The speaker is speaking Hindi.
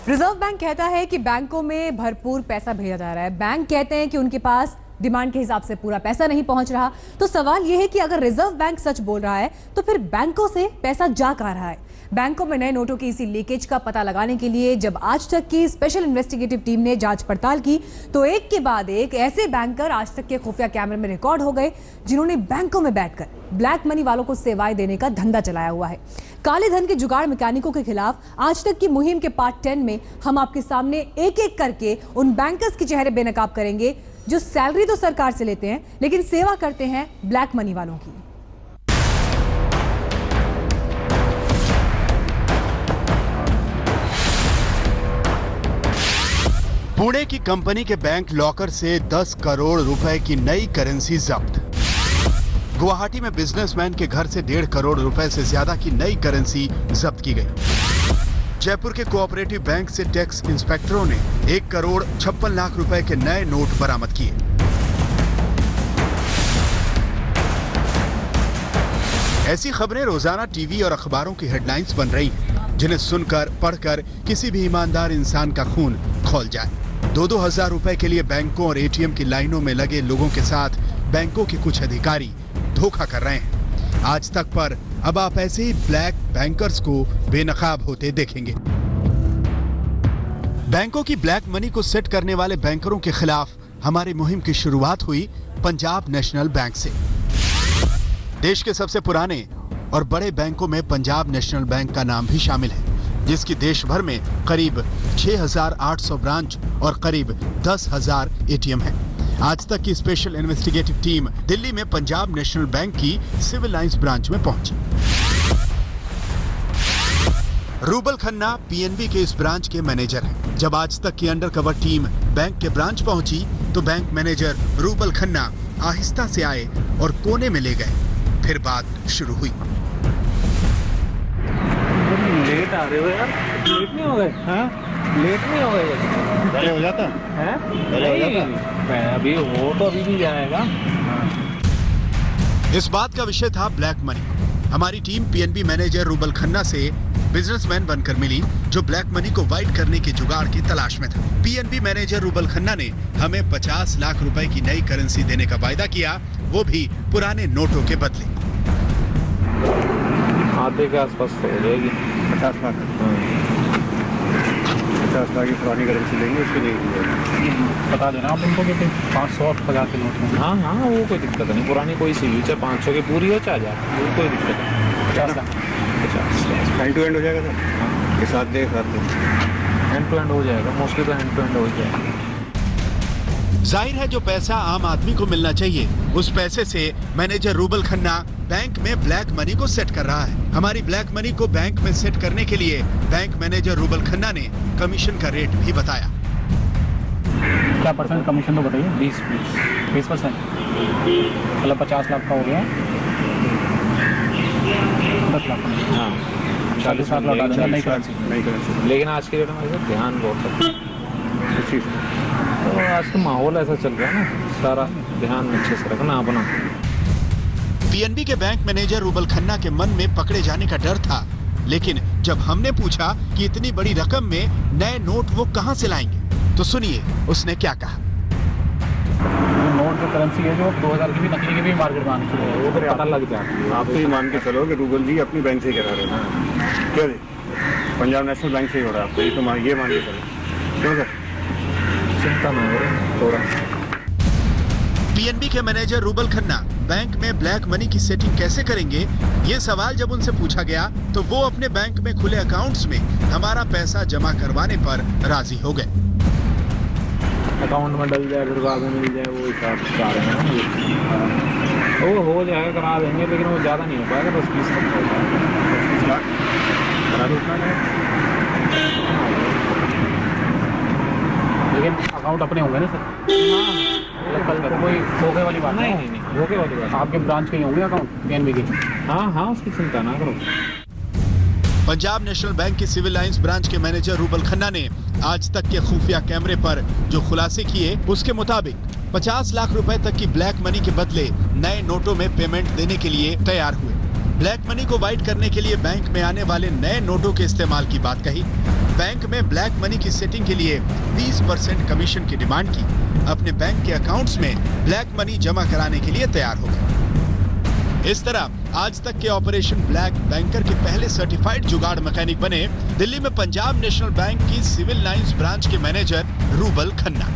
रिजर्व बैंक कहता है कि बैंकों में भरपूर पैसा भेजा जा रहा है। बैंक कहते हैं कि उनके पास डिमांड के हिसाब से पूरा पैसा नहीं पहुंच रहा। तो सवाल यह है कि अगर रिजर्व बैंक सच बोल रहा है तो फिर बैंकों से पैसा जा कहां रहा है। बैंकों में नए नोटों की इसी लीकेज का पता लगाने के लिए जब आज तक की स्पेशल इन्वेस्टिगेटिव टीम ने जांच पड़ताल की तो एक के बाद एक ऐसे बैंकर आज तक के खुफिया कैमरे में रिकॉर्ड हो गए जिन्होंने बैंकों में बैठकर ब्लैक मनी वालों को सेवाएं देने का धंधा चलाया हुआ है। काले धन के जुगाड़ मैकेनिकों के खिलाफ आज तक की मुहिम के पार्ट 10 में हम आपके सामने एक एक करके उन बैंकर्स के चेहरे बेनकाब करेंगे जो सैलरी तो सरकार से लेते हैं लेकिन सेवा करते हैं ब्लैक मनी वालों की। पुणे की कंपनी के बैंक लॉकर से 10 करोड़ रुपए की नई करेंसी जब्त। गुवाहाटी में बिजनेसमैन के घर से 1.5 करोड़ रुपए से ज्यादा की नई करेंसी जब्त की गई। जयपुर के कोऑपरेटिव बैंक से टैक्स इंस्पेक्टरों ने 1 करोड़ 56 लाख रुपए के नए नोट बरामद किए। ऐसी खबरें रोजाना टीवी और अखबारों की हेडलाइंस बन रही हैं, जिन्हें सुनकर पढ़कर किसी भी ईमानदार इंसान का खून खौल जाए। 2-2 हजार रुपए के लिए बैंकों और एटीएम की लाइनों में लगे लोगों के साथ बैंकों के कुछ अधिकारी धोखा कर रहे हैं। आज तक पर अब आप ऐसे ही ब्लैक बैंकर्स को बेनकाब होते देखेंगे। बैंकों की ब्लैक मनी को सेट करने वाले बैंकरों के खिलाफ हमारी मुहिम की शुरुआत हुई पंजाब नेशनल बैंक से। देश के सबसे पुराने और बड़े बैंकों में पंजाब नेशनल बैंक का नाम भी शामिल है, जिसकी देश भर में करीब 6,800 ब्रांच और करीब 10,000 एटीएम हैं। आज तक की स्पेशल इन्वेस्टिगेटिव टीम दिल्ली में पंजाब नेशनल बैंक की सिविल लाइंस ब्रांच में पहुंची। रूबल खन्ना पीएनबी के इस ब्रांच के मैनेजर हैं। जब आज तक की अंडरकवर टीम बैंक के ब्रांच पहुंची तो बैंक मैनेजर रूबल खन्ना आहिस्ता से आए और कोने में ले गए। फिर बात शुरू हुई। लेट आ रहे हो यार, लेट नहीं हो गए? हाँ, लेट नहीं हो गए? पहले हो जाता है? पहले हो जाता। मैं अभी वो तो अभी भी जाएगा। इस बात का विषय था ब्लैक मनी। हमारी team PNB manager rouble Khanna से बिजनेसमैन बनकर मिली जो ब्लैक मनी को वाइट करने के जुगाड़ की तलाश में था। पीएनबी मैनेजर रूबल खन्ना ने हमें 50 लाख रुपए की नई करेंसी देने का वायदा किया, वो भी पुराने नोटों के बदले। आधे के आसपास तो हो जाएगी। 50 लाख 50 लाख की पुरानी करेंसी लेंगे, उसके लिए बता देना आप उनको कि 500 और 50 के नोट में। हाँ हाँ, वो कोई दिक्कत नहीं। पुरानी कोई सी भी, चाहे 500 की पूरी हो चाहे जाए, वो कोई दिक्कत नहीं। 50 लाख 50 हैंड टू हैंड हो जाएगा सर? ये साथ दे हैंड टू हैंड हो जाएगा, मोस्टली तो हैंड टू हैंड हो जाएगा। जाहिर है जो पैसा आम आदमी को मिलना चाहिए उस पैसे से मैनेजर रूबल खन्ना बैंक में ब्लैक मनी को सेट कर रहा है। हमारी ब्लैक मनी को बैंक में सेट करने के लिए बैंक मैनेजर रूबल खन्ना ने कमीशन का रेट भी बताया। क्या परसेंट कमीशन तो बताइए? 20%। मतलब 50 लाख का हो गया 10 लाख। हाँ, 40 लाख लौटा देंगे नई नई करेंसी। लेकिन आज के डेट में ध्यान बहुत है। तो आज का माहौल ऐसा चल रहा है ना, सारा ध्यान अच्छे से रखना अपना। पीएनबी के बैंक मैनेजर रूबल खन्ना के मन में पकड़े जाने का डर था, लेकिन जब हमने पूछा कि इतनी बड़ी रकम में नए नोट वो कहां से लाएंगे तो सुनिए उसने क्या कहा। नोट जो करेंसी है जो 2000 की भी नकली की भी मार्केट में आनी चाहिए, वो तो पता लग जाता है। आप तो ये मान के चलो कि रूबल जी अपनी बैंक से ही करा रहे हैं। क्यों जी? पंजाब नेशनल बैंक से ही हो रहा है आपको, ये मान के चलो। क्यों सर? चिंता ना करो थोड़ा। पीएनबी के मैनेजर रूबल खन्ना बैंक में ब्लैक मनी की सेटिंग कैसे करेंगे, ये सवाल जब उनसे पूछा गया तो वो अपने बैंक में खुले अकाउंट्स में हमारा पैसा जमा करवाने पर राजी हो गए। अकाउंट में डल जाए फिर बाद में मिल जाए, वो हिसाब करा रहे हैं। वो हो जाएगा, करा देंगे, लेकिन वो ज़्यादा नहीं हो पाएगा, बस 20 तक हो जाएगा। करा दो उतना लेकिन अकाउंट अपने होंगे ना सर? हाँ, कल को कोई धोखे वाली बात नहीं, धोखे वाली बात। आपके ब्रांच के ही होंगे अकाउंट पीएनबी के? हाँ, उसकी चिंता ना करो। पंजाब नेशनल बैंक की सिविल लाइंस ब्रांच के मैनेजर रूबल खन्ना ने आज तक के खुफिया कैमरे पर जो खुलासे किए उसके मुताबिक 50 लाख रुपए तक की ब्लैक मनी के बदले नए नोटों में पेमेंट देने के लिए तैयार हुए। ब्लैक मनी को वाइट करने के लिए बैंक में आने वाले नए नोटों के इस्तेमाल की बात कही। बैंक में ब्लैक मनी की सेटिंग के लिए 20% कमीशन की डिमांड की, अपने बैंक के अकाउंट्स में ब्लैक मनी जमा कराने के लिए तैयार हो गए। इस तरह आज तक के ऑपरेशन ब्लैक बैंकर के पहले सर्टिफाइड जुगाड़ मैकेनिक बने दिल्ली में पंजाब नेशनल बैंक की सिविल लाइंस ब्रांच के मैनेजर रूबल खन्ना।